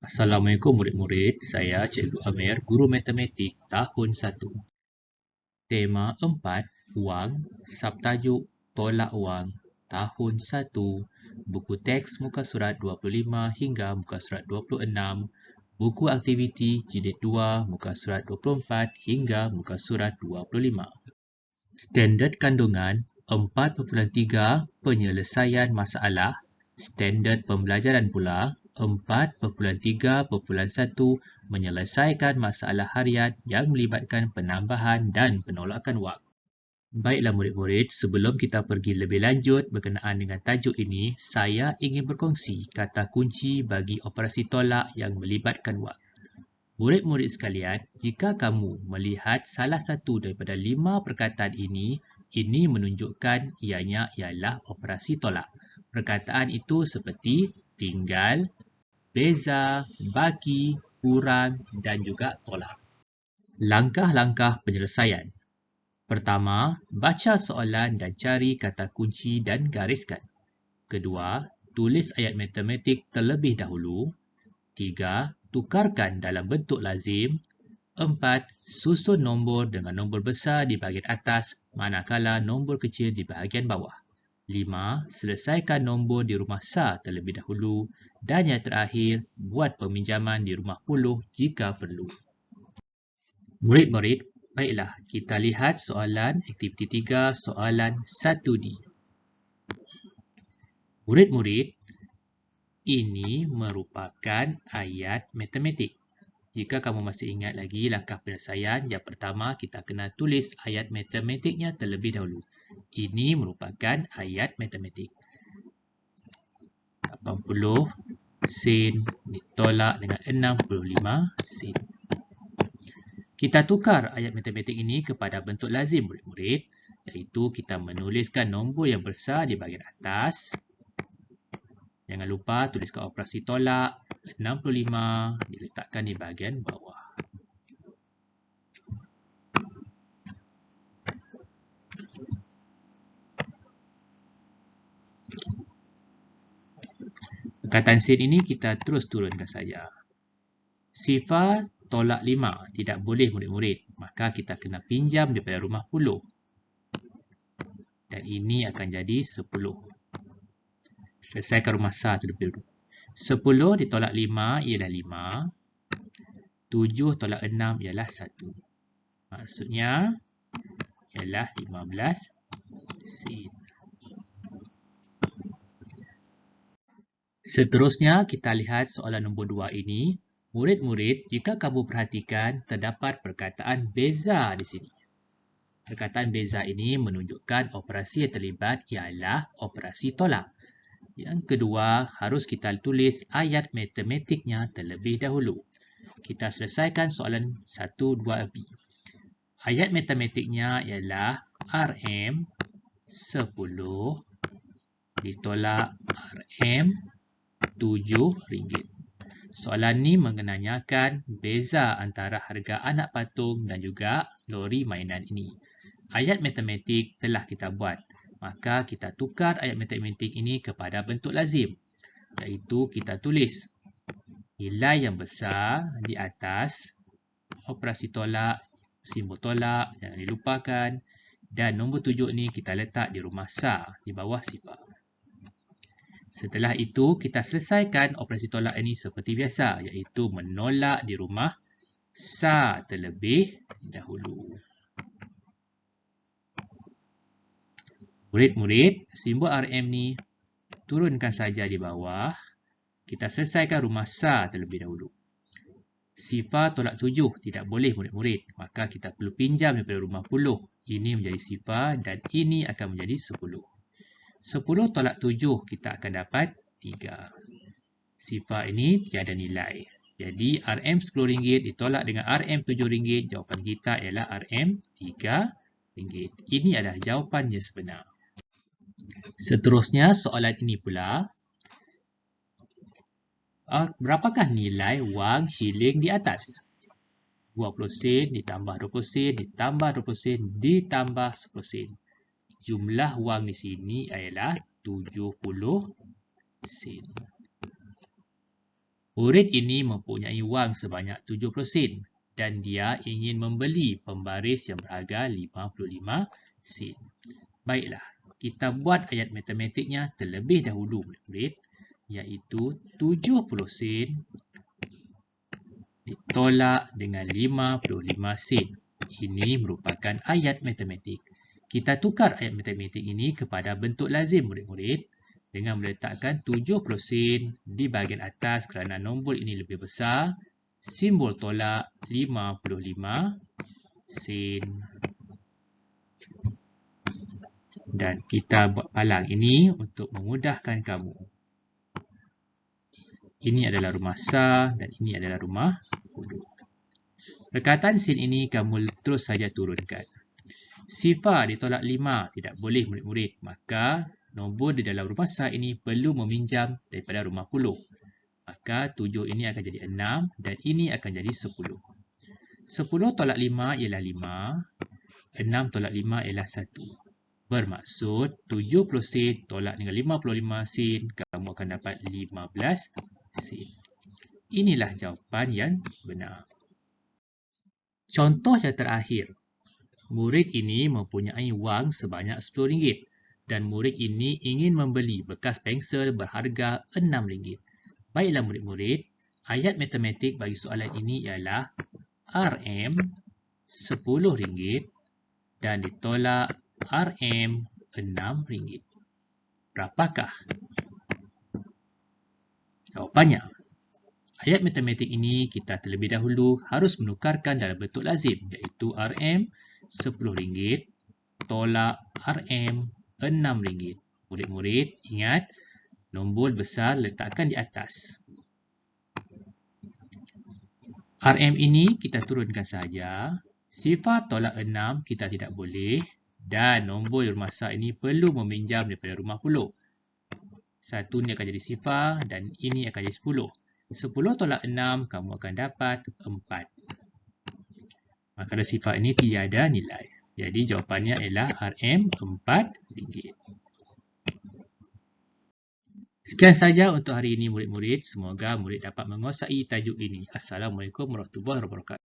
Assalamualaikum murid-murid, saya Cikgu Amir, Guru Matematik tahun 1. Tema 4, Wang, Subtajuk Tolak Wang, tahun 1. Buku teks muka surat 25 hingga muka surat 26. Buku aktiviti jilid 2 muka surat 24 hingga muka surat 25. Standard kandungan 4.3 Penyelesaian masalah. Standard pembelajaran pula 4.3.1 Menyelesaikan masalah harian yang melibatkan penambahan dan penolakan wang. Baiklah murid-murid, sebelum kita pergi lebih lanjut berkenaan dengan tajuk ini, saya ingin berkongsi kata kunci bagi operasi tolak yang melibatkan wang. Murid-murid sekalian, jika kamu melihat salah satu daripada 5 perkataan ini menunjukkan ianya ialah operasi tolak. Perkataan itu seperti tinggal, beza, bagi, kurang dan juga tolak. Langkah-langkah penyelesaian. Pertama, baca soalan dan cari kata kunci dan gariskan. Kedua, tulis ayat matematik terlebih dahulu. 3. Tukarkan dalam bentuk lazim. 4. Susun nombor dengan nombor besar di bahagian atas manakala nombor kecil di bahagian bawah. 5. Selesaikan nombor di rumah sah terlebih dahulu. Dan yang terakhir, buat peminjaman di rumah puluh jika perlu. Murid-murid, baiklah kita lihat soalan aktiviti 3 soalan 1D. Murid-murid, ini merupakan ayat matematik. Jika kamu masih ingat lagi langkah penyelesaian, yang pertama kita kena tulis ayat matematiknya terlebih dahulu. Ini merupakan ayat matematik. 80 sen ditolak dengan 65 sen. Kita tukar ayat matematik ini kepada bentuk lazim murid-murid, iaitu kita menuliskan nombor yang besar di bahagian atas. Jangan lupa tuliskan operasi tolak 65 diletakkan di bahagian bawah. Perkataan sen ini kita terus turunkan saja. Sifar tolak 5 tidak boleh murid-murid. Maka kita kena pinjam daripada rumah puluh. Dan ini akan jadi 10. Selesaikan rumah sah terlebih dahulu. 10 ditolak 5 ialah 5. 7 tolak 6 ialah 1. Maksudnya ialah 15 sen. Seterusnya kita lihat soalan nombor 2 ini. Murid-murid, jika kamu perhatikan terdapat perkataan beza di sini. Perkataan beza ini menunjukkan operasi yang terlibat ialah operasi tolak. Yang kedua, harus kita tulis ayat matematiknya terlebih dahulu. Kita selesaikan soalan 1, 2B. Ayat matematiknya ialah RM 10 ditolak RM RM7. Soalan ni menanyakan beza antara harga anak patung dan juga lori mainan ini. Ayat matematik telah kita buat. Maka kita tukar ayat matematik ini kepada bentuk lazim, iaitu kita tulis nilai yang besar di atas operasi tolak, simbol tolak, jangan dilupakan, dan nombor 7 ni kita letak di rumah sah di bawah sifar. Setelah itu kita selesaikan operasi tolak ini seperti biasa, iaitu menolak di rumah sah terlebih dahulu. Murid-murid, simbol RM ni turunkan saja di bawah. Kita selesaikan rumah sah terlebih dahulu. Sifar tolak 7 tidak boleh murid-murid. Maka kita perlu pinjam daripada rumah puluh. Ini menjadi sifar dan ini akan menjadi 10. 10 tolak 7 kita akan dapat 3. Sifar ini tiada nilai. Jadi RM RM10 ditolak dengan RM RM7. Jawapan kita ialah RM RM3. Ini adalah jawapan yang sebenar. Seterusnya soalan ini pula. Berapakah nilai wang shilling di atas? 20 sen ditambah 20 sen ditambah 20 sen ditambah 10 sen. Jumlah wang di sini ialah 70 sen. Murid ini mempunyai wang sebanyak 70 sen dan dia ingin membeli pembaris yang berharga 55 sen. Baiklah, kita buat ayat matematiknya terlebih dahulu, murid-murid, iaitu 70 sen ditolak dengan 55 sen. Ini merupakan ayat matematik. Kita tukar ayat matematik ini kepada bentuk lazim, murid-murid, dengan meletakkan 70 sen di bahagian atas kerana nombor ini lebih besar, simbol tolak 55 sen. Dan kita buat palang ini untuk memudahkan kamu. Ini adalah rumah sah dan ini adalah rumah hudud. Perkataan sen ini kamu terus saja turunkan. Sifar ditolak 5 tidak boleh, murid-murid. Maka nombor di dalam rumah sah ini perlu meminjam daripada rumah puluh. Maka 7 ini akan jadi 6 dan ini akan jadi 10. 10 tolak 5 ialah 5. 6 tolak 5 ialah 1. Bermaksud 70 sen tolak dengan 55 sen, kamu akan dapat 15 sen. Inilah jawapan yang benar. Contoh yang terakhir. Murid ini mempunyai wang sebanyak RM10 dan murid ini ingin membeli bekas pensel berharga RM6. Baiklah murid-murid, ayat matematik bagi soalan ini ialah RM RM10 dan ditolak RM RM6. Berapakah? Jawapannya, ayat matematik ini kita terlebih dahulu harus menukarkan dalam bentuk lazim, iaitu RM RM10 tolak RM RM6. Murid-murid, ingat, nombor besar letakkan di atas. RM ini kita turunkan saja. Sifar tolak 6 kita tidak boleh. Dan nombor rumah sah ini perlu meminjam daripada rumah puluh. 1 ni akan jadi sifar dan ini akan jadi 10. 10 tolak 6 kamu akan dapat 4. Maka dari sifar ini tiada nilai. Jadi jawapannya ialah RM RM4. Sekian saja untuk hari ini murid-murid. Semoga murid dapat menguasai tajuk ini. Assalamualaikum warahmatullahi wabarakatuh.